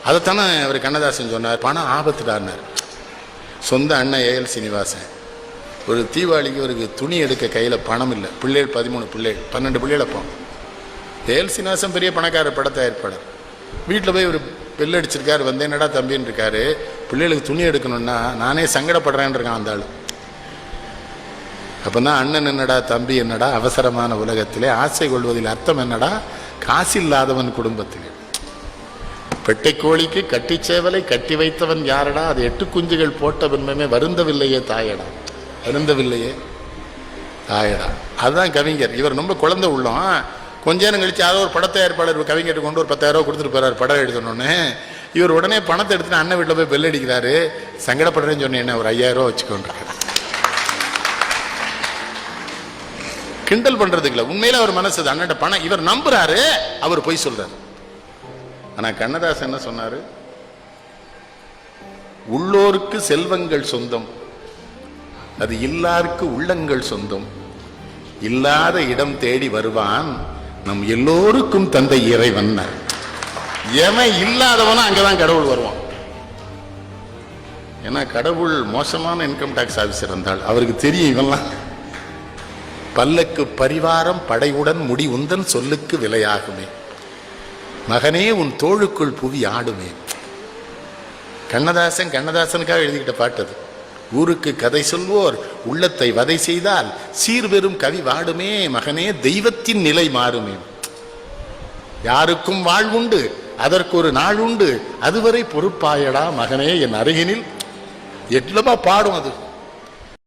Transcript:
அதைத்தானே அவர் கண்ணதாசன் சொன்னார், பணம் ஆபத்துடான்னார். சொந்த அண்ணன் ஏஎல் சீனிவாசன் ஒரு தீபாவளிக்கு ஒரு துணி எடுக்க கையில் பணம் இல்லை, பிள்ளைகள் 13 பிள்ளைகள் 12 பிள்ளைகள். அப்போ ஏஎல் சீனிவாசன் பெரிய பணக்கார பட தயாரிப்பாளர். வீட்டில் போய் ஒரு பெல் அடிச்சிருக்காரு, வந்து என்னடா தம்பின்னு இருக்காரு, பிள்ளைகளுக்கு துணி எடுக்கணும்னா நானே சங்கடப்படுறேன்னு இருக்கான் அந்த ஆள். அப்போ தான் அண்ணன் என்னடா தம்பி என்னடா அவசரமான உலகத்திலே ஆசை கொள்வதில் அர்த்தம் என்னடா, காசு இல்லாதவன் குடும்பத்தில். பெட்டை கோழிக்கு கட்டி சேவலை கட்டி வைத்தவன் யாரடா, அது 8 குஞ்சுகள் போட்ட பின்பமே வருந்தவில்லையே தாயடா, வருந்தவில்லையே தாயடா. அதுதான் கவிஞர். இவர் ரொம்ப குழந்தை உள்ளம். கொஞ்ச நேரம் கழிச்சு யாரோ ஒரு படத்தை ஏற்பாளர் கவிஞர் கொண்டு ஒரு 10,000 ரூபா கொடுத்துட்டு போறாரு படம் எழுதணும்னு. இவர் உடனே பணத்தை எடுத்துட்டு அண்ணன் வீட்டில் போய் பெல் அடிக்கிறாரு. சங்கடப்படுறேன்னு சொன்னேன், என்ன ஒரு 5,000 ரூபா வச்சுக்கொண்டிருக்காரு. கிண்டல் பண்றதுக்குல உண்மையில அவர் மனசு அண்ணன் பணம் இவர் நம்புறாரு, அவர் போய் சொல்றாரு. ஆனா கண்ணதாசன் என்ன சொன்னாரு, உள்ளோருக்கு செல்வங்கள் சொந்தம், அது இல்லாருக்கு உள்ளங்கள் சொந்தம், இல்லாத இடம் தேடி வருவான் நம் எல்லோருக்கும் தந்தை இறைவன். எவன் இல்லாதவனா அங்கதான் கடவுள் வருவான். ஏன்னா கடவுள் மோசமான இன்கம் டாக்ஸ் ஆபீசர் இருந்தால் அவருக்கு தெரியும் இவன்லாம். பல்லக்கு பரிவாரம் படையுடன் முடி உந்தன் சொல்லுக்கு விலையாகுமே, மகனே உன் தோளுக்குள் புவி ஆடுமே. கண்ணதாசனுக்காக எழுதிக்கிட்ட பாட்டு அது. ஊருக்கு கதை சொல்வோர் உள்ளத்தை வதை செய்தால் சீர்பெரும் கவி வாடுமே, மகனே தெய்வத்தின் நிலை மாறுமே. யாருக்கும் வாழ்வுண்டு அதற்கு ஒரு நாள் உண்டு, அதுவரை பொறுப்பாயடா மகனே என் அருகினில். எட்லமா பாடும் அது.